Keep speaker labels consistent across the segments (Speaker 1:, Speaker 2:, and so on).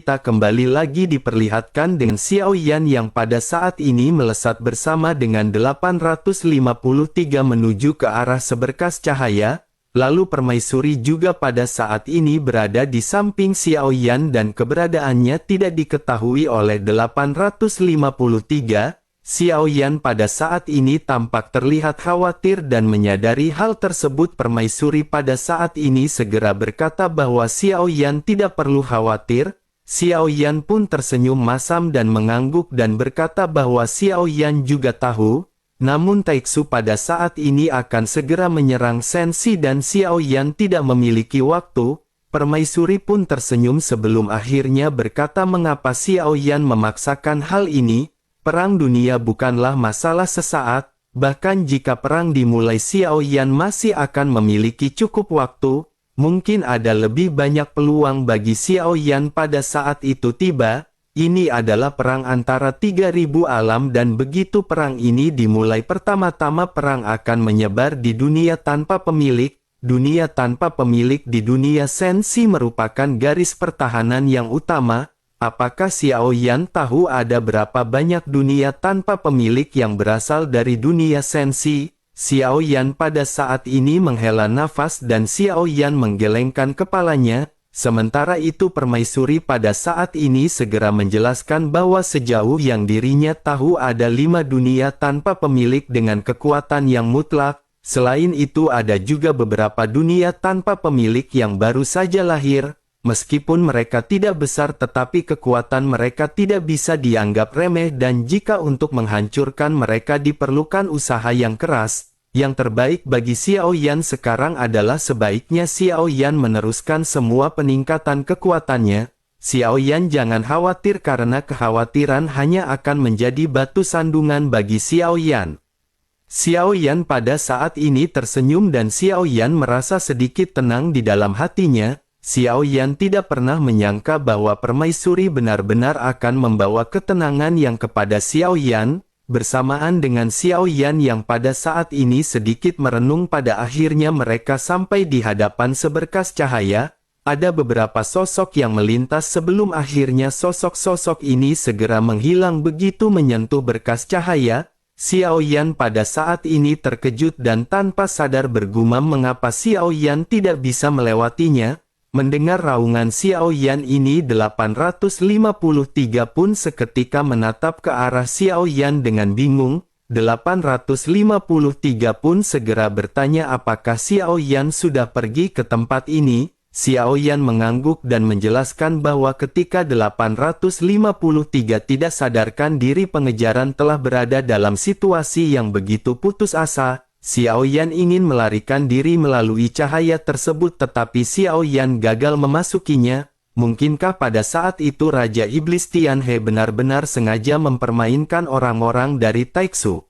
Speaker 1: cerita kembali lagi diperlihatkan dengan Xiao Yan yang pada saat ini melesat bersama dengan 853 menuju ke arah seberkas cahaya. Lalu permaisuri juga pada saat ini berada di samping Xiao Yan dan keberadaannya tidak diketahui oleh 853. Xiao Yan pada saat ini tampak terlihat khawatir dan menyadari hal tersebut. Permaisuri pada saat ini segera berkata bahwa Xiao Yan tidak perlu khawatir. Xiao Yan pun tersenyum masam dan mengangguk dan berkata bahwa Xiao Yan juga tahu. Namun Taiksu pada saat ini akan segera menyerang Sensi dan Xiao Yan tidak memiliki waktu. Permaisuri pun tersenyum sebelum akhirnya berkata mengapa Xiao Yan memaksakan hal ini. Perang dunia bukanlah masalah sesaat, bahkan jika perang dimulai Xiao Yan masih akan memiliki cukup waktu. Mungkin ada lebih banyak peluang bagi Xiao Yan pada saat itu tiba. Ini adalah perang antara 3.000 alam dan begitu perang ini dimulai pertama-tama perang akan menyebar di dunia tanpa pemilik. Dunia tanpa pemilik di dunia Sensi merupakan garis pertahanan yang utama. Apakah Xiao Yan tahu ada berapa banyak dunia tanpa pemilik yang berasal dari dunia Sensi? Xiao Yan pada saat ini menghela nafas dan Xiao Yan menggelengkan kepalanya. Sementara itu permaisuri pada saat ini segera menjelaskan bahwa sejauh yang dirinya tahu ada 5 dunia tanpa pemilik dengan kekuatan yang mutlak. Selain itu ada juga beberapa dunia tanpa pemilik yang baru saja lahir. Meskipun mereka tidak besar tetapi kekuatan mereka tidak bisa dianggap remeh dan jika untuk menghancurkan mereka diperlukan usaha yang keras. Yang terbaik bagi Xiao Yan sekarang adalah sebaiknya Xiao Yan meneruskan semua peningkatan kekuatannya. Xiao Yan jangan khawatir karena kekhawatiran hanya akan menjadi batu sandungan bagi Xiao Yan. Xiao Yan pada saat ini tersenyum dan Xiao Yan merasa sedikit tenang di dalam hatinya. Xiao Yan tidak pernah menyangka bahwa permaisuri benar-benar akan membawa ketenangan yang kepada Xiao Yan. Bersamaan dengan Xiao Yan yang pada saat ini sedikit merenung pada akhirnya mereka sampai di hadapan seberkas cahaya. Ada beberapa sosok yang melintas sebelum akhirnya sosok-sosok ini segera menghilang begitu menyentuh berkas cahaya. Xiao Yan pada saat ini terkejut dan tanpa sadar bergumam mengapa Xiao Yan tidak bisa melewatinya. Mendengar raungan Xiao Yan ini 853 pun seketika menatap ke arah Xiao Yan dengan bingung. 853 pun segera bertanya apakah Xiao Yan sudah pergi ke tempat ini. Xiao Yan mengangguk dan menjelaskan bahwa ketika 853 tidak sadarkan diri pengejaran telah berada dalam situasi yang begitu putus asa. Xiao Yan ingin melarikan diri melalui cahaya tersebut tetapi Xiao Yan gagal memasukinya. Mungkinkah pada saat itu Raja Iblis Tianhe benar-benar sengaja mempermainkan orang-orang dari Taiksu?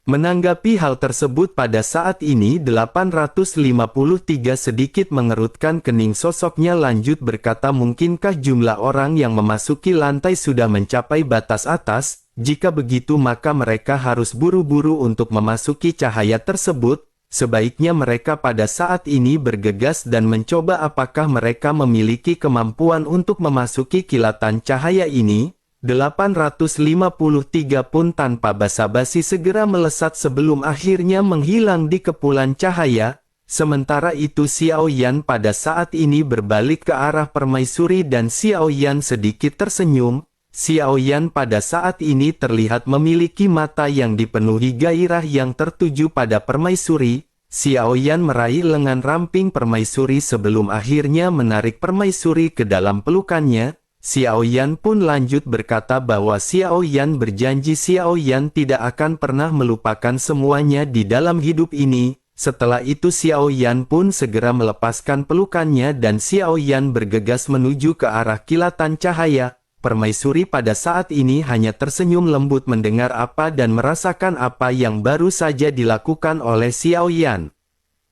Speaker 1: Menanggapi hal tersebut pada saat ini 853 sedikit mengerutkan kening sosoknya lanjut berkata mungkinkah jumlah orang yang memasuki lantai sudah mencapai batas atas? Jika begitu maka mereka harus buru-buru untuk memasuki cahaya tersebut. Sebaiknya mereka pada saat ini bergegas dan mencoba apakah mereka memiliki kemampuan untuk memasuki kilatan cahaya ini. 853 pun tanpa basa-basi segera melesat sebelum akhirnya menghilang di kepulan cahaya. Sementara itu Xiao Yan pada saat ini berbalik ke arah permaisuri dan Xiao Yan sedikit tersenyum. Xiao Yan pada saat ini terlihat memiliki mata yang dipenuhi gairah yang tertuju pada permaisuri. Xiao Yan meraih lengan ramping permaisuri sebelum akhirnya menarik permaisuri ke dalam pelukannya. Xiao Yan pun lanjut berkata bahwa Xiao Yan berjanji Xiao Yan tidak akan pernah melupakan semuanya di dalam hidup ini. Setelah itu Xiao Yan pun segera melepaskan pelukannya dan Xiao Yan bergegas menuju ke arah kilatan cahaya. Permaisuri pada saat ini hanya tersenyum lembut mendengar apa dan merasakan apa yang baru saja dilakukan oleh Xiao Yan.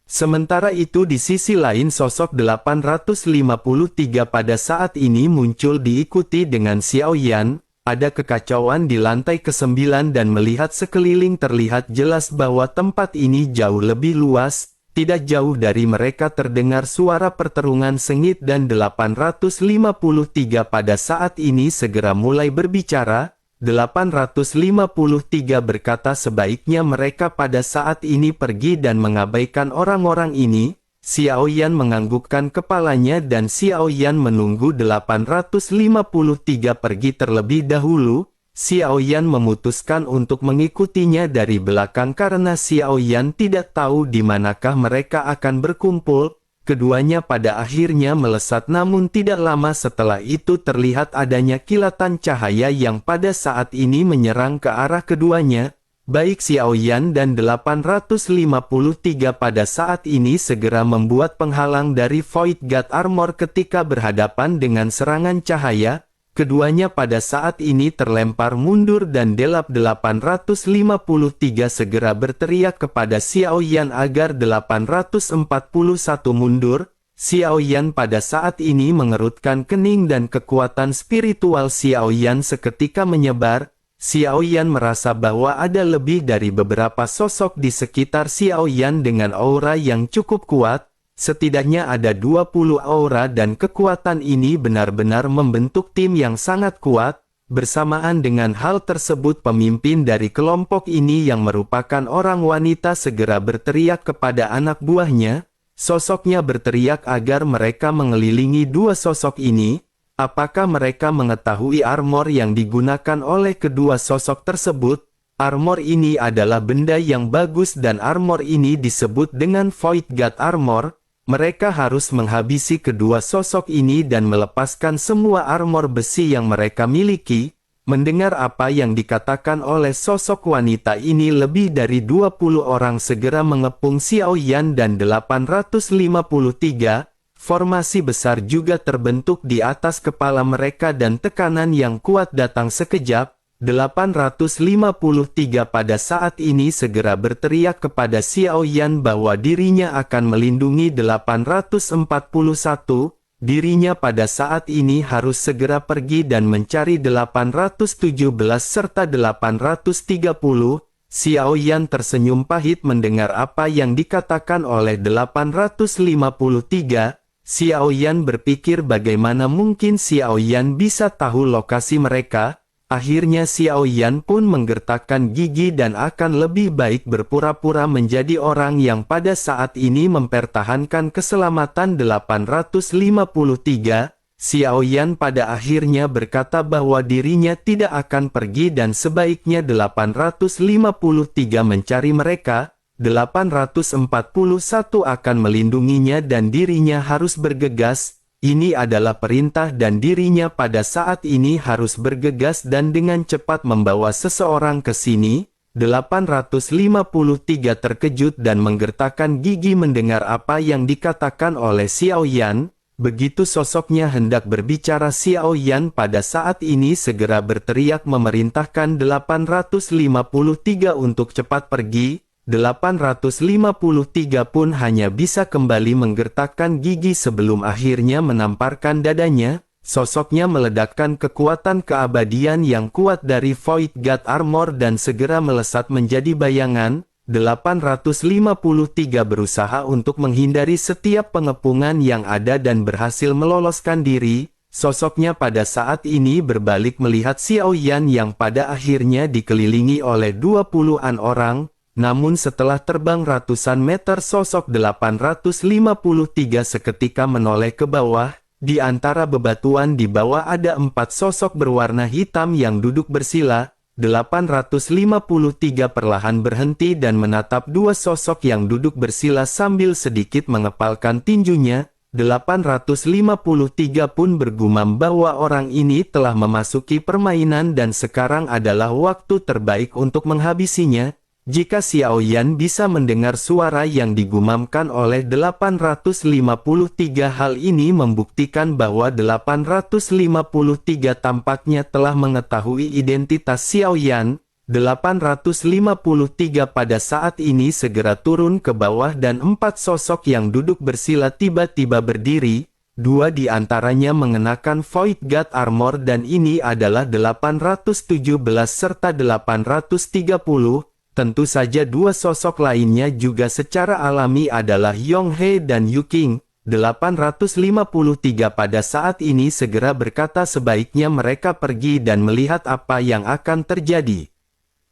Speaker 1: Sementara itu di sisi lain sosok 853 pada saat ini muncul diikuti dengan Xiao Yan. Ada kekacauan di lantai ke-9 dan melihat sekeliling terlihat jelas bahwa tempat ini jauh lebih luas. Tidak jauh dari mereka terdengar suara pertarungan sengit dan 853 pada saat ini segera mulai berbicara. 853 berkata sebaiknya mereka pada saat ini pergi dan mengabaikan orang-orang ini. Xiao Yan menganggukkan kepalanya dan Xiao Yan menunggu 853 pergi terlebih dahulu. Xiao Yan memutuskan untuk mengikutinya dari belakang karena Xiao Yan tidak tahu di manakah mereka akan berkumpul. Keduanya pada akhirnya melesat namun tidak lama setelah itu terlihat adanya kilatan cahaya yang pada saat ini menyerang ke arah keduanya. Baik Xiao Yan dan 853 pada saat ini segera membuat penghalang dari Void God Armor ketika berhadapan dengan serangan cahaya. Keduanya pada saat ini terlempar mundur dan 853 segera berteriak kepada Xiao Yan agar 841 mundur. Xiao Yan pada saat ini mengerutkan kening dan kekuatan spiritual Xiao Yan seketika menyebar. Xiao Yan merasa bahwa ada lebih dari beberapa sosok di sekitar Xiao Yan dengan aura yang cukup kuat. Setidaknya ada 20 aura dan kekuatan ini benar-benar membentuk tim yang sangat kuat. Bersamaan dengan hal tersebut pemimpin dari kelompok ini yang merupakan orang wanita segera berteriak kepada anak buahnya. Sosoknya berteriak agar mereka mengelilingi dua sosok ini. Apakah mereka mengetahui armor yang digunakan oleh kedua sosok tersebut? Armor ini adalah benda yang bagus dan armor ini disebut dengan Void God Armor. Mereka harus menghabisi kedua sosok ini dan melepaskan semua armor besi yang mereka miliki. Mendengar apa yang dikatakan oleh sosok wanita ini lebih dari 20 orang segera mengepung Xiao Yan dan 853. Formasi besar juga terbentuk di atas kepala mereka dan tekanan yang kuat datang sekejap. 853 pada saat ini segera berteriak kepada Xiao Yan bahwa dirinya akan melindungi 841. Dirinya pada saat ini harus segera pergi dan mencari 817 serta 830. Xiao Yan tersenyum pahit mendengar apa yang dikatakan oleh 853. Xiao Yan berpikir bagaimana mungkin Xiao Yan bisa tahu lokasi mereka. Akhirnya Xiao Yan pun menggertakkan gigi dan akan lebih baik berpura-pura menjadi orang yang pada saat ini mempertahankan keselamatan 853. Xiao Yan pada akhirnya berkata bahwa dirinya tidak akan pergi dan sebaiknya 853 mencari mereka. 841 akan melindunginya dan dirinya harus bergegas. Ini adalah perintah dan dirinya pada saat ini harus bergegas dan dengan cepat membawa seseorang ke sini. 853 terkejut dan menggertakkan gigi mendengar apa yang dikatakan oleh Xiao Yan. Begitu sosoknya hendak berbicara Xiao Yan pada saat ini segera berteriak memerintahkan 853 untuk cepat pergi. 853 pun hanya bisa kembali menggertakkan gigi sebelum akhirnya menamparkan dadanya. Sosoknya meledakkan kekuatan keabadian yang kuat dari Void God Armor dan segera melesat menjadi bayangan. 853 berusaha untuk menghindari setiap pengepungan yang ada dan berhasil meloloskan diri. Sosoknya pada saat ini berbalik melihat Xiao Yan yang pada akhirnya dikelilingi oleh 20-an orang. Namun setelah terbang ratusan meter sosok 853 seketika menoleh ke bawah. Di antara bebatuan di bawah ada 4 sosok berwarna hitam yang duduk bersila. 853 perlahan berhenti dan menatap 2 sosok yang duduk bersila sambil sedikit mengepalkan tinjunya. 853 pun bergumam bahwa orang ini telah memasuki permainan dan sekarang adalah waktu terbaik untuk menghabisinya. Jika Xiao Yan bisa mendengar suara yang digumamkan oleh 853 hal ini membuktikan bahwa 853 tampaknya telah mengetahui identitas Xiao Yan. 853 pada saat ini segera turun ke bawah dan 4 sosok yang duduk bersila tiba-tiba berdiri. 2 di antaranya mengenakan Void God Armor dan ini adalah 817 serta 830. Tentu saja dua sosok lainnya juga secara alami adalah Yong He dan Yu Qing. 853 pada saat ini segera berkata sebaiknya mereka pergi dan melihat apa yang akan terjadi.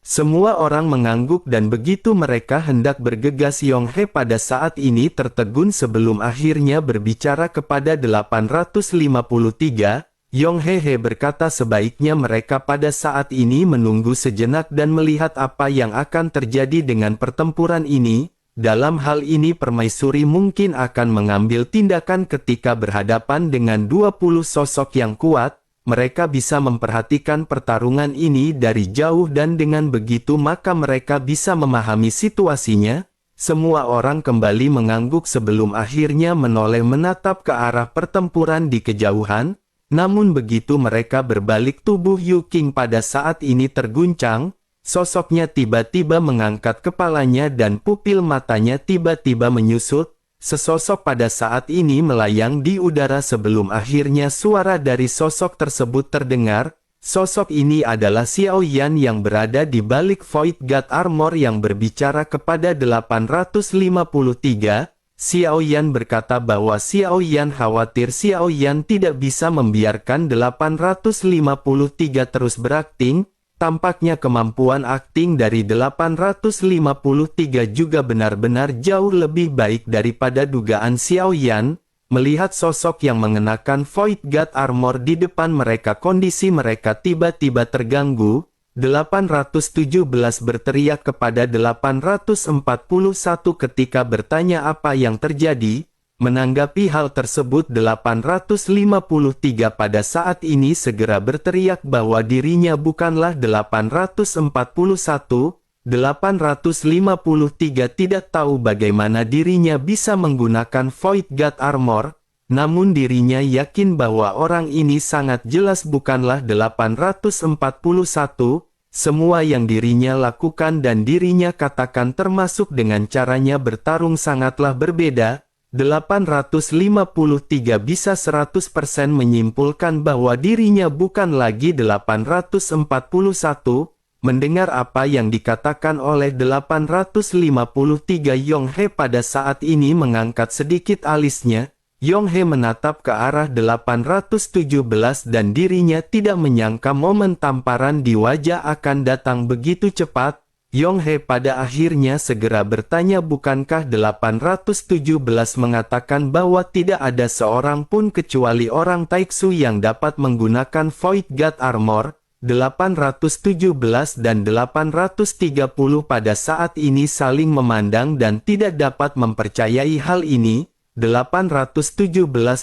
Speaker 1: Semua orang mengangguk dan begitu mereka hendak bergegas Yong He pada saat ini tertegun sebelum akhirnya berbicara kepada 853. Yong He berkata sebaiknya mereka pada saat ini menunggu sejenak dan melihat apa yang akan terjadi dengan pertempuran ini. Dalam hal ini permaisuri mungkin akan mengambil tindakan ketika berhadapan dengan 20 sosok yang kuat. Mereka bisa memperhatikan pertarungan ini dari jauh dan dengan begitu maka mereka bisa memahami situasinya. Semua orang kembali mengangguk sebelum akhirnya menoleh menatap ke arah pertempuran di kejauhan. Namun begitu mereka berbalik tubuh Yu Qing pada saat ini terguncang. Sosoknya tiba-tiba mengangkat kepalanya dan pupil matanya tiba-tiba menyusut. Sesosok pada saat ini melayang di udara sebelum akhirnya suara dari sosok tersebut terdengar. Sosok ini adalah Xiao Yan yang berada di balik Void God Armor yang berbicara kepada 853. Xiao Yan berkata bahwa Xiao Yan khawatir Xiao Yan tidak bisa membiarkan 853 terus berakting. Tampaknya kemampuan akting dari 853 juga benar-benar jauh lebih baik daripada dugaan Xiao Yan. Melihat sosok yang mengenakan Void God Armor di depan mereka kondisi mereka tiba-tiba terganggu. 817 berteriak kepada 841 ketika bertanya apa yang terjadi. Menanggapi hal tersebut 853 pada saat ini segera berteriak bahwa dirinya bukanlah 841. 853 tidak tahu bagaimana dirinya bisa menggunakan Void God Armor, namun dirinya yakin bahwa orang ini sangat jelas bukanlah 841. Semua yang dirinya lakukan dan dirinya katakan termasuk dengan caranya bertarung sangatlah berbeda. 853 bisa 100% menyimpulkan bahwa dirinya bukan lagi 841. Mendengar apa yang dikatakan oleh 853 Yong He pada saat ini mengangkat sedikit alisnya. Yong He menatap ke arah 817 dan dirinya tidak menyangka momen tamparan di wajah akan datang begitu cepat. Yong He pada akhirnya segera bertanya bukankah 817 mengatakan bahwa tidak ada seorang pun kecuali orang Taiksu yang dapat menggunakan Void God Armor. 817 dan 830 pada saat ini saling memandang dan tidak dapat mempercayai hal ini. 817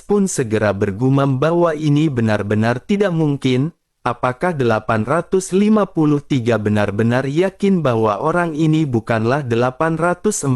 Speaker 1: pun segera bergumam bahwa ini benar-benar tidak mungkin. Apakah 853 benar-benar yakin bahwa orang ini bukanlah 841?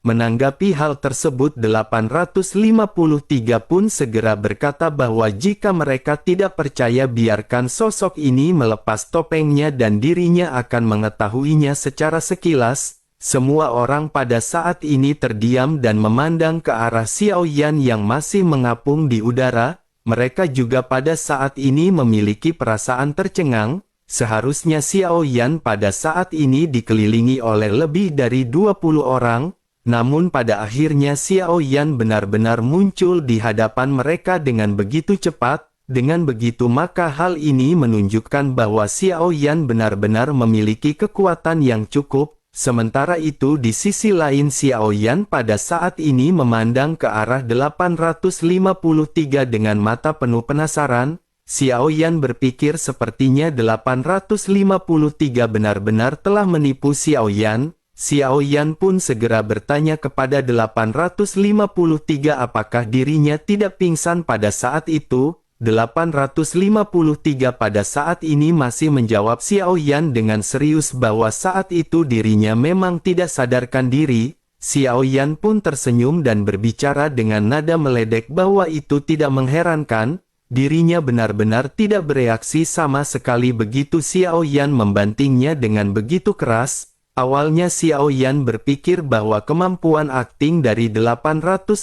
Speaker 1: Menanggapi hal tersebut 853 pun segera berkata bahwa jika mereka tidak percaya biarkan sosok ini melepas topengnya dan dirinya akan mengetahuinya secara sekilas. Semua orang pada saat ini terdiam dan memandang ke arah Xiao Yan yang masih mengapung di udara. Mereka juga pada saat ini memiliki perasaan tercengang. Seharusnya Xiao Yan pada saat ini dikelilingi oleh lebih dari 20 orang. Namun pada akhirnya Xiao Yan benar-benar muncul di hadapan mereka dengan begitu cepat. Dengan begitu maka hal ini menunjukkan bahwa Xiao Yan benar-benar memiliki kekuatan yang cukup. Sementara itu di sisi lain Xiao Yan pada saat ini memandang ke arah 853 dengan mata penuh penasaran. Xiao Yan berpikir sepertinya 853 benar-benar telah menipu Xiao Yan. Xiao Yan pun segera bertanya kepada 853 apakah dirinya tidak pingsan pada saat itu. 853 pada saat ini masih menjawab Xiao Yan dengan serius bahwa saat itu dirinya memang tidak sadarkan diri. Xiao Yan pun tersenyum dan berbicara dengan nada meledek bahwa itu tidak mengherankan. Dirinya benar-benar tidak bereaksi sama sekali begitu Xiao Yan membantingnya dengan begitu keras. Awalnya Xiao Yan berpikir bahwa kemampuan akting dari 853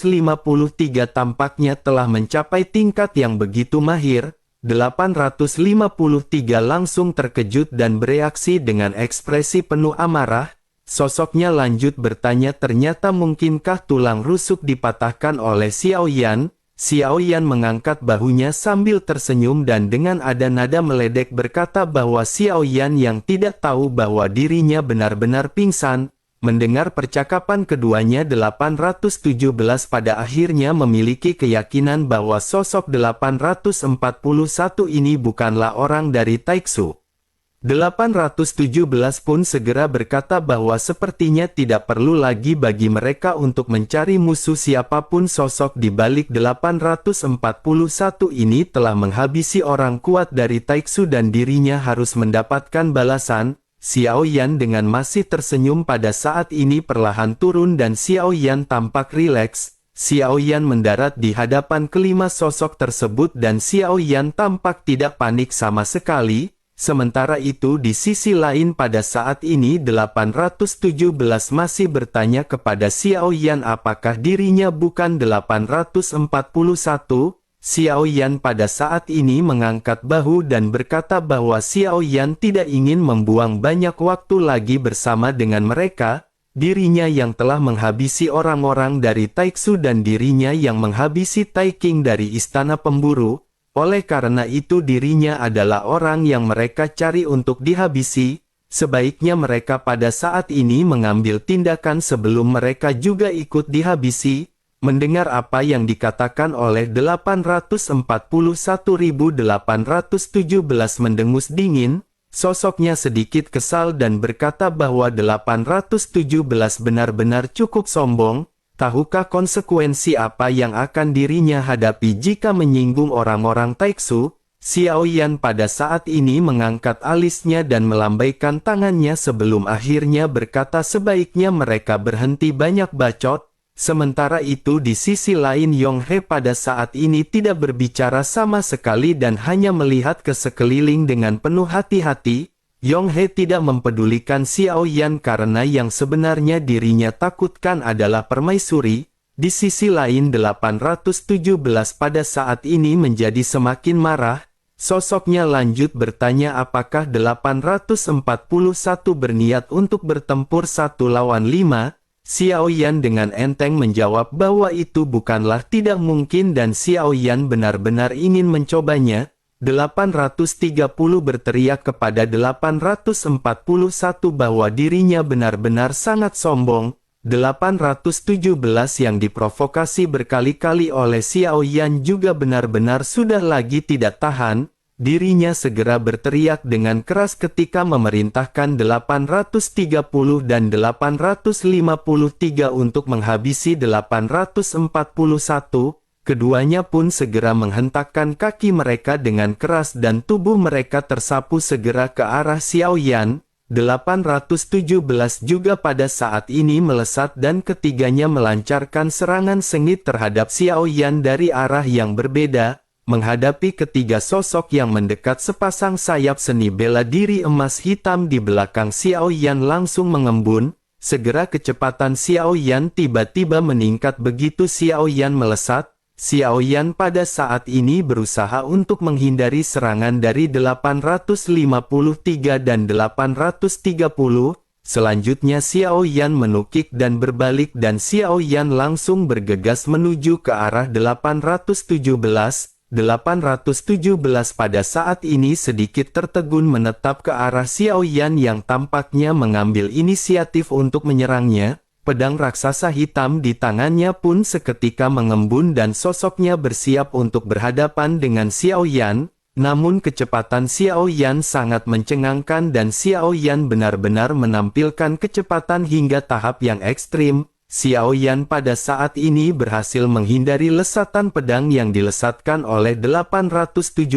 Speaker 1: tampaknya telah mencapai tingkat yang begitu mahir. 853 langsung terkejut dan bereaksi dengan ekspresi penuh amarah. Sosoknya lanjut bertanya, ternyata mungkinkah tulang rusuk dipatahkan oleh Xiao Yan? Xiao Yan mengangkat bahunya sambil tersenyum dan dengan nada meledek berkata bahwa Xiao Yan yang tidak tahu bahwa dirinya benar-benar pingsan. Mendengar percakapan keduanya, 817 pada akhirnya memiliki keyakinan bahwa sosok 841 ini bukanlah orang dari Taiksu. 817 pun segera berkata bahwa sepertinya tidak perlu lagi bagi mereka untuk mencari musuh siapapun. Sosok di balik 841 ini telah menghabisi orang kuat dari Taiksu dan dirinya harus mendapatkan balasan. Xiao Yan dengan masih tersenyum pada saat ini perlahan turun dan Xiao Yan tampak rileks. Xiao Yan mendarat di hadapan kelima sosok tersebut dan Xiao Yan tampak tidak panik sama sekali. Sementara itu di sisi lain pada saat ini 817 masih bertanya kepada Xiao Yan apakah dirinya bukan 841. Xiao Yan pada saat ini mengangkat bahu dan berkata bahwa Xiao Yan tidak ingin membuang banyak waktu lagi bersama dengan mereka. Dirinya yang telah menghabisi orang-orang dari Taiksu dan dirinya yang menghabisi Taiking dari Istana Pemburu. Oleh karena itu dirinya adalah orang yang mereka cari untuk dihabisi. Sebaiknya mereka pada saat ini mengambil tindakan sebelum mereka juga ikut dihabisi. Mendengar apa yang dikatakan oleh 841.817 mendengus dingin, sosoknya sedikit kesal dan berkata bahwa 817 benar-benar cukup sombong. Tahukah konsekuensi apa yang akan dirinya hadapi jika menyinggung orang-orang Taiksu? Xiao Yan pada saat ini mengangkat alisnya dan melambaikan tangannya sebelum akhirnya berkata sebaiknya mereka berhenti banyak bacot. Sementara itu di sisi lain Yong He pada saat ini tidak berbicara sama sekali dan hanya melihat ke sekeliling dengan penuh hati-hati. Yong He tidak mempedulikan Xiao Yan karena yang sebenarnya dirinya takutkan adalah permaisuri. Di sisi lain 817 pada saat ini menjadi semakin marah. Sosoknya lanjut bertanya apakah 841 berniat untuk bertempur 1 lawan 5. Xiao Yan dengan enteng menjawab bahwa itu bukanlah tidak mungkin dan Xiao Yan benar-benar ingin mencobanya. 830 berteriak kepada 841 bahwa dirinya benar-benar sangat sombong. 817 yang diprovokasi berkali-kali oleh Xiao Yan juga benar-benar sudah lagi tidak tahan. Dirinya segera berteriak dengan keras ketika memerintahkan 830 dan 853 untuk menghabisi 841. Keduanya pun segera menghentakkan kaki mereka dengan keras dan tubuh mereka tersapu segera ke arah Xiao Yan. 817 juga pada saat ini melesat dan ketiganya melancarkan serangan sengit terhadap Xiao Yan dari arah yang berbeda. Menghadapi ketiga sosok yang mendekat, sepasang sayap seni bela diri emas hitam di belakang Xiao Yan langsung mengembun. Segera kecepatan Xiao Yan tiba-tiba meningkat begitu Xiao Yan melesat. Xiao Yan pada saat ini berusaha untuk menghindari serangan dari 853 dan 830. Selanjutnya Xiao Yan menukik dan berbalik dan Xiao Yan langsung bergegas menuju ke arah 817. 817 pada saat ini sedikit tertegun menetap ke arah Xiao Yan yang tampaknya mengambil inisiatif untuk menyerangnya. Pedang raksasa hitam di tangannya pun seketika mengembun dan sosoknya bersiap untuk berhadapan dengan Xiao Yan. Namun kecepatan Xiao Yan sangat mencengangkan dan Xiao Yan benar-benar menampilkan kecepatan hingga tahap yang ekstrim. Xiao Yan pada saat ini berhasil menghindari lesatan pedang yang dilesatkan oleh 817.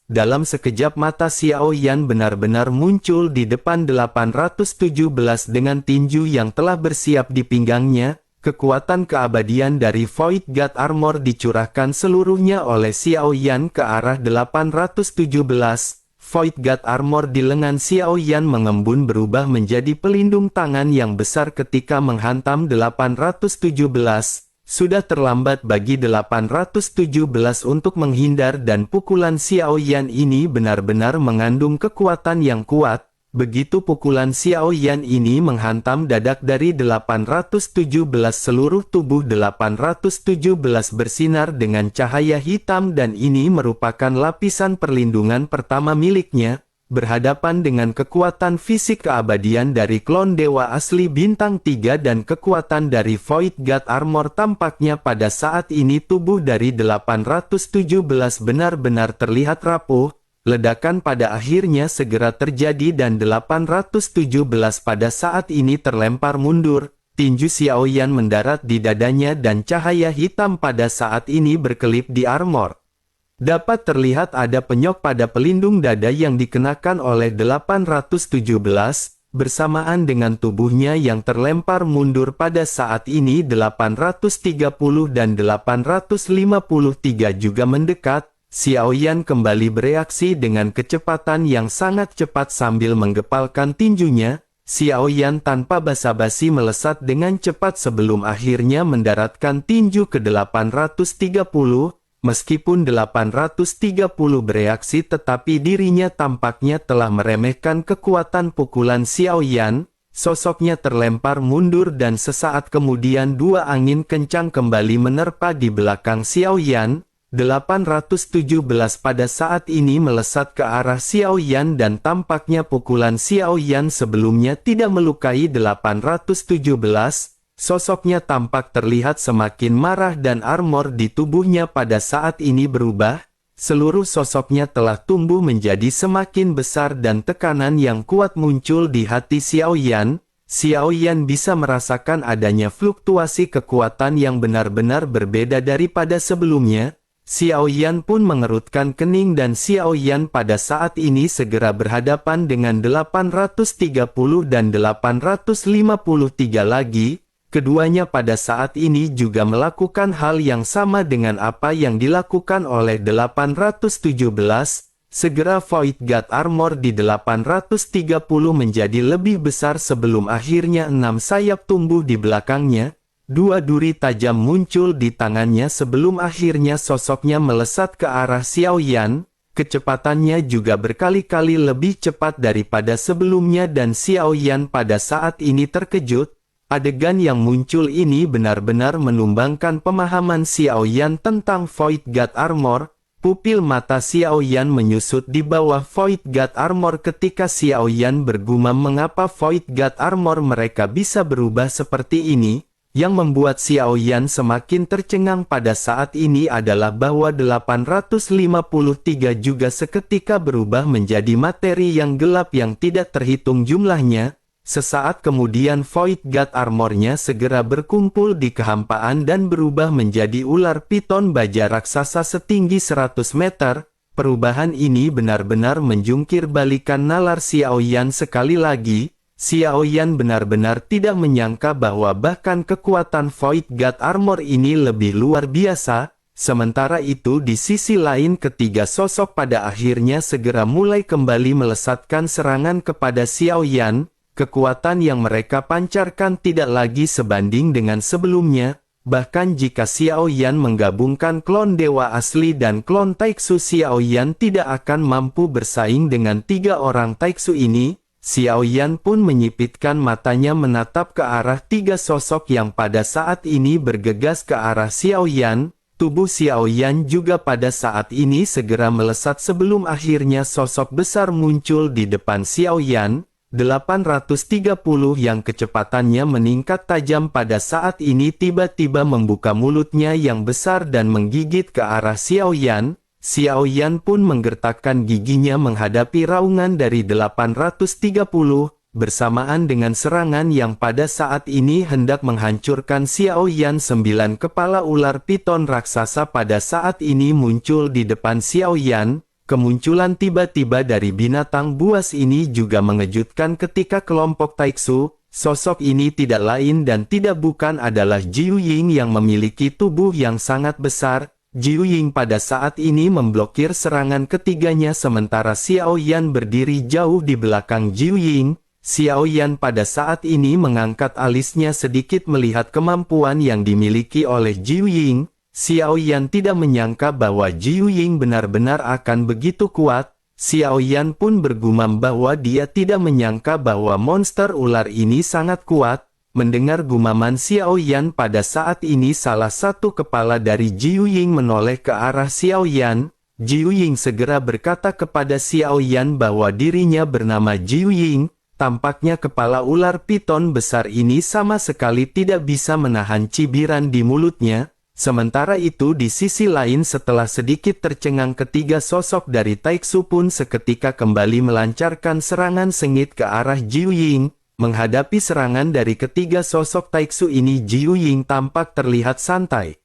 Speaker 1: Dalam sekejap mata Xiao Yan benar-benar muncul di depan 817 dengan tinju yang telah bersiap di pinggangnya. Kekuatan keabadian dari Void God Armor dicurahkan seluruhnya oleh Xiao Yan ke arah 817. Void God Armor di lengan Xiao Yan mengembun berubah menjadi pelindung tangan yang besar ketika menghantam 817. Sudah terlambat bagi 817 untuk menghindar dan pukulan Xiao Yan ini benar-benar mengandung kekuatan yang kuat. Begitu pukulan Xiao Yan ini menghantam dadak dari 817, seluruh tubuh 817 bersinar dengan cahaya hitam dan ini merupakan lapisan perlindungan pertama miliknya, berhadapan dengan kekuatan fisik keabadian dari klon dewa asli bintang 3 dan kekuatan dari Void God Armor. Tampaknya pada saat ini tubuh dari 817 benar-benar terlihat rapuh. Ledakan pada akhirnya segera terjadi dan 817 pada saat ini terlempar mundur. Tinju Xiao Yan mendarat di dadanya dan cahaya hitam pada saat ini berkelip di armor. Dapat terlihat ada penyok pada pelindung dada yang dikenakan oleh 817, bersamaan dengan tubuhnya yang terlempar mundur pada saat ini 830 dan 853 juga mendekat. Xiao Yan kembali bereaksi dengan kecepatan yang sangat cepat sambil menggepalkan tinjunya. Xiao Yan tanpa basa-basi melesat dengan cepat sebelum akhirnya mendaratkan tinju ke 830. Meskipun 830 bereaksi tetapi dirinya tampaknya telah meremehkan kekuatan pukulan Xiao Yan. Sosoknya terlempar mundur dan sesaat kemudian dua angin kencang kembali menerpa di belakang Xiao Yan. 817 pada saat ini melesat ke arah Xiao Yan dan tampaknya pukulan Xiao Yan sebelumnya tidak melukai 817. Sosoknya tampak terlihat semakin marah dan armor di tubuhnya pada saat ini berubah. Seluruh sosoknya telah tumbuh menjadi semakin besar dan tekanan yang kuat muncul di hati Xiao Yan. Xiao Yan bisa merasakan adanya fluktuasi kekuatan yang benar-benar berbeda daripada sebelumnya. Xiao Yan pun mengerutkan kening dan Xiao Yan pada saat ini segera berhadapan dengan 830 dan 853 lagi. Keduanya pada saat ini juga melakukan hal yang sama dengan apa yang dilakukan oleh 817. Segera Void God Armor di 830 menjadi lebih besar sebelum akhirnya 6 sayap tumbuh di belakangnya. Dua duri tajam muncul di tangannya sebelum akhirnya sosoknya melesat ke arah Xiao Yan. Kecepatannya juga berkali-kali lebih cepat daripada sebelumnya dan Xiao Yan pada saat ini terkejut. Adegan yang muncul ini benar-benar menumbangkan pemahaman Xiao Yan tentang Void God Armor. Pupil mata Xiao Yan menyusut di bawah Void God Armor ketika Xiao Yan bergumam mengapa Void God Armor mereka bisa berubah seperti ini. Yang membuat Xiao Yan semakin tercengang pada saat ini adalah bahwa 853 juga seketika berubah menjadi materi yang gelap yang tidak terhitung jumlahnya. Sesaat kemudian Void God Armornya segera berkumpul di kehampaan dan berubah menjadi ular piton baja raksasa setinggi 100 meter. Perubahan ini benar-benar menjungkir balikan nalar Xiao Yan sekali lagi. Xiao Yan benar-benar tidak menyangka bahwa bahkan kekuatan Void God Armor ini lebih luar biasa. Sementara itu di sisi lain ketiga sosok pada akhirnya segera mulai kembali melesatkan serangan kepada Xiao Yan. Kekuatan yang mereka pancarkan tidak lagi sebanding dengan sebelumnya. Bahkan jika Xiao Yan menggabungkan klon dewa asli dan klon Taiksu, Xiao Yan tidak akan mampu bersaing dengan tiga orang Taiksu ini. Xiao Yan pun menyipitkan matanya menatap ke arah tiga sosok yang pada saat ini bergegas ke arah Xiao Yan. Tubuh Xiao Yan juga pada saat ini segera melesat sebelum akhirnya sosok besar muncul di depan Xiao Yan. 830 yang kecepatannya meningkat tajam pada saat ini tiba-tiba membuka mulutnya yang besar dan menggigit ke arah Xiao Yan. Xiao Yan pun menggertakkan giginya menghadapi raungan dari 830, bersamaan dengan serangan yang pada saat ini hendak menghancurkan Xiao Yan. 9 kepala ular piton raksasa pada saat ini muncul di depan Xiao Yan. Kemunculan tiba-tiba dari binatang buas ini juga mengejutkan ketika kelompok Taiksu. Sosok ini tidak lain dan tidak bukan adalah Jiu Ying yang memiliki tubuh yang sangat besar. Jiu Ying pada saat ini memblokir serangan ketiganya sementara Xiao Yan berdiri jauh di belakang Jiu Ying. Xiao Yan pada saat ini mengangkat alisnya sedikit melihat kemampuan yang dimiliki oleh Jiu Ying. Xiao Yan tidak menyangka bahwa Jiu Ying benar-benar akan begitu kuat. Xiao Yan pun bergumam bahwa dia tidak menyangka bahwa monster ular ini sangat kuat. Mendengar gumaman Xiao Yan pada saat ini salah satu kepala dari Jiu Ying menoleh ke arah Xiao Yan. Jiu Ying segera berkata kepada Xiao Yan bahwa dirinya bernama Jiu Ying. Tampaknya kepala ular piton besar ini sama sekali tidak bisa menahan cibiran di mulutnya. Sementara itu di sisi lain setelah sedikit tercengang ketiga sosok dari Taiksu pun seketika kembali melancarkan serangan sengit ke arah Jiu Ying. Menghadapi serangan dari ketiga sosok Taiksu ini Jiu Ying tampak terlihat santai.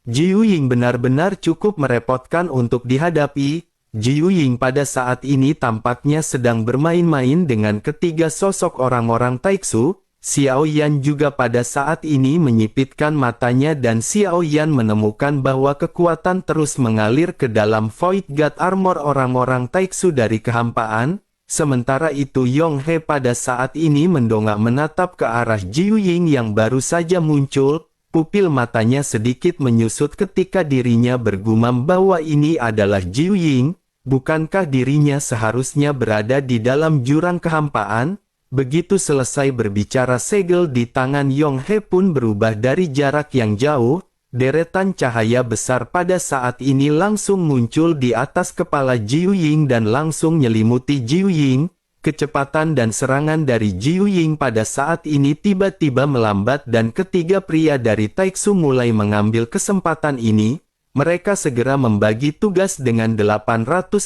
Speaker 1: Jiu Ying benar-benar cukup merepotkan untuk dihadapi. Jiu Ying pada saat ini tampaknya sedang bermain-main dengan ketiga sosok orang-orang Taiksu. Xiao Yan juga pada saat ini menyipitkan matanya dan Xiao Yan menemukan bahwa kekuatan terus mengalir ke dalam Void God Armor orang-orang Taiksu dari kehampaan. Sementara itu Yong He pada saat ini mendongak menatap ke arah Jiu Ying yang baru saja muncul. Pupil matanya sedikit menyusut ketika dirinya bergumam bahwa ini adalah Jiu Ying. Bukankah dirinya seharusnya berada di dalam jurang kehampaan? Begitu selesai berbicara segel di tangan Yong He pun berubah dari jarak yang jauh. Deretan cahaya besar pada saat ini langsung muncul di atas kepala Jiu Ying dan langsung menyelimuti Jiu Ying. Kecepatan dan serangan dari Jiu Ying pada saat ini tiba-tiba melambat dan ketiga pria dari Taiksu mulai mengambil kesempatan ini. Mereka segera membagi tugas dengan 817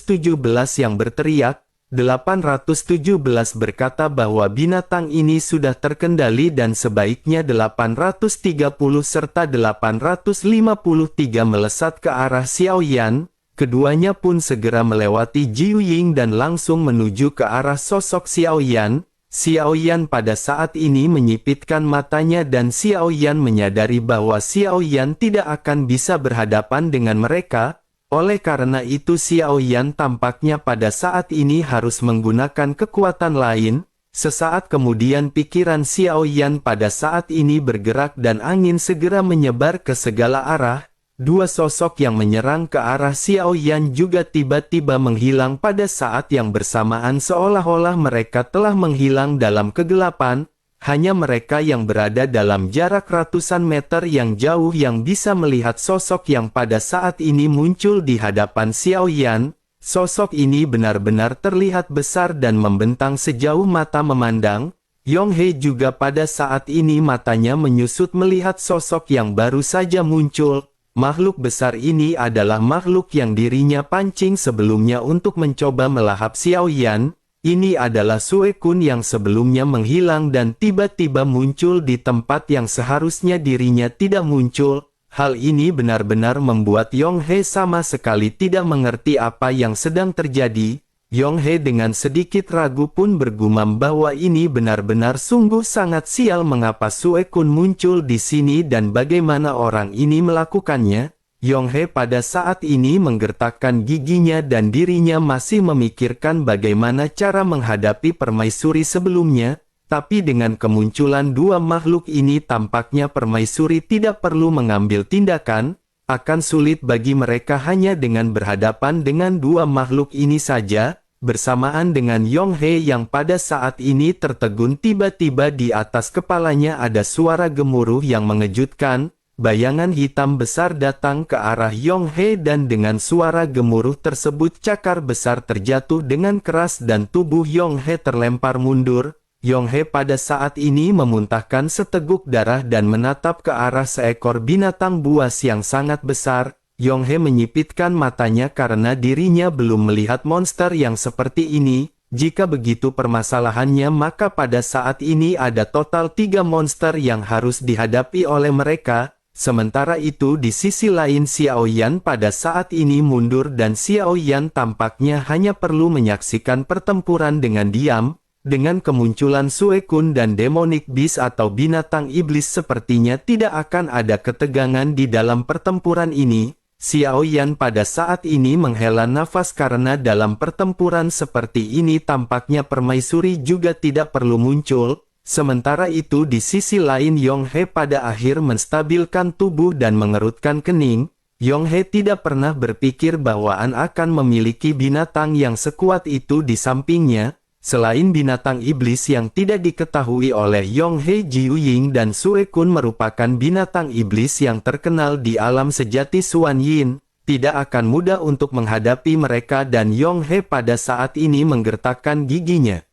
Speaker 1: yang berteriak. 817 berkata bahwa binatang ini sudah terkendali dan sebaiknya 830 serta 853 melesat ke arah Xiao Yan. Keduanya pun segera melewati Jiu Ying dan langsung menuju ke arah sosok Xiao Yan. Xiao Yan pada saat ini menyipitkan matanya dan Xiao Yan menyadari bahwa Xiao Yan tidak akan bisa berhadapan dengan mereka. Oleh karena itu Xiao Yan tampaknya pada saat ini harus menggunakan kekuatan lain. Sesaat kemudian pikiran Xiao Yan pada saat ini bergerak dan angin segera menyebar ke segala arah. Dua sosok yang menyerang ke arah Xiao Yan juga tiba-tiba menghilang pada saat yang bersamaan seolah-olah mereka telah menghilang dalam kegelapan. Hanya mereka yang berada dalam jarak ratusan meter yang jauh yang bisa melihat sosok yang pada saat ini muncul di hadapan Xiao Yan. Sosok ini benar-benar terlihat besar dan membentang sejauh mata memandang. Yong He juga pada saat ini matanya menyusut melihat sosok yang baru saja muncul. Makhluk besar ini adalah makhluk yang dirinya pancing sebelumnya untuk mencoba melahap Xiao Yan. Ini adalah Sue Kun yang sebelumnya menghilang dan tiba-tiba muncul di tempat yang seharusnya dirinya tidak muncul. Hal ini benar-benar membuat Yong He sama sekali tidak mengerti apa yang sedang terjadi. Yong He dengan sedikit ragu pun bergumam bahwa ini benar-benar sungguh sangat sial mengapa Sue Kun muncul di sini dan bagaimana orang ini melakukannya. Yong He pada saat ini menggertakkan giginya dan dirinya masih memikirkan bagaimana cara menghadapi permaisuri sebelumnya. Tapi dengan kemunculan dua makhluk ini tampaknya permaisuri tidak perlu mengambil tindakan. Akan sulit bagi mereka hanya dengan berhadapan dengan dua makhluk ini saja. Bersamaan dengan Yong He yang pada saat ini tertegun tiba-tiba di atas kepalanya ada suara gemuruh yang mengejutkan. Bayangan hitam besar datang ke arah Yong He dan dengan suara gemuruh tersebut cakar besar terjatuh dengan keras dan tubuh Yong He terlempar mundur. Yong He pada saat ini memuntahkan seteguk darah dan menatap ke arah seekor binatang buas yang sangat besar. Yong He menyipitkan matanya karena dirinya belum melihat monster yang seperti ini. Jika begitu permasalahannya maka pada saat ini ada total 3 monster yang harus dihadapi oleh mereka. Sementara itu di sisi lain Xiao Yan pada saat ini mundur dan Xiao Yan tampaknya hanya perlu menyaksikan pertempuran dengan diam. Dengan kemunculan Sue Kun dan Demonic Beast atau binatang iblis sepertinya tidak akan ada ketegangan di dalam pertempuran ini. Xiao Yan pada saat ini menghela nafas karena dalam pertempuran seperti ini tampaknya permaisuri juga tidak perlu muncul. Sementara itu di sisi lain Yong He pada akhir menstabilkan tubuh dan mengerutkan kening. Yong He tidak pernah berpikir bahwa An akan memiliki binatang yang sekuat itu di sampingnya. Selain binatang iblis yang tidak diketahui oleh Yong He, Jiu Ying dan Sue Kun merupakan binatang iblis yang terkenal di alam sejati Xuan Yin. Tidak akan mudah untuk menghadapi mereka dan Yong He pada saat ini menggertakkan giginya.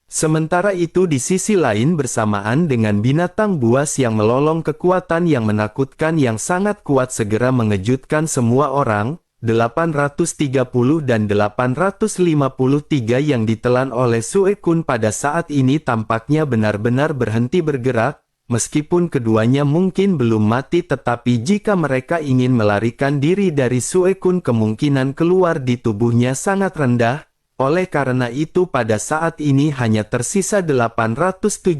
Speaker 1: Sementara itu di sisi lain bersamaan dengan binatang buas yang melolong kekuatan yang menakutkan yang sangat kuat segera mengejutkan semua orang. 830 dan 853 yang ditelan oleh Sue Kun pada saat ini tampaknya benar-benar berhenti bergerak, meskipun keduanya mungkin belum mati tetapi jika mereka ingin melarikan diri dari Sue Kun kemungkinan keluar di tubuhnya sangat rendah, oleh karena itu pada saat ini hanya tersisa 817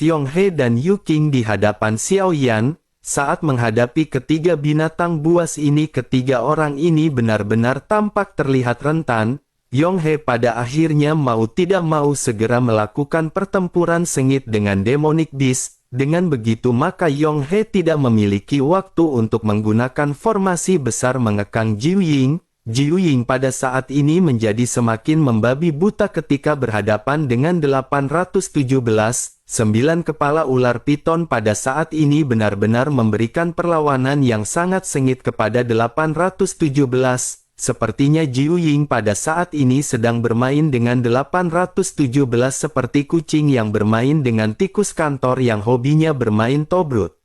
Speaker 1: Yong He dan Yu Qing di hadapan Xiao Yan. Saat menghadapi ketiga binatang buas ini ketiga orang ini benar-benar tampak terlihat rentan. Yong He pada akhirnya mau tidak mau segera melakukan pertempuran sengit dengan Demonic Beast. Dengan begitu maka Yong He tidak memiliki waktu untuk menggunakan formasi besar mengekang Jiu Ying. Jiu Ying pada saat ini menjadi semakin membabi buta ketika berhadapan dengan 817. 9 kepala ular piton pada saat ini benar-benar memberikan perlawanan yang sangat sengit kepada 817. Sepertinya Jiu Ying pada saat ini sedang bermain dengan 817 seperti kucing yang bermain dengan tikus kantor yang hobinya bermain tobrut.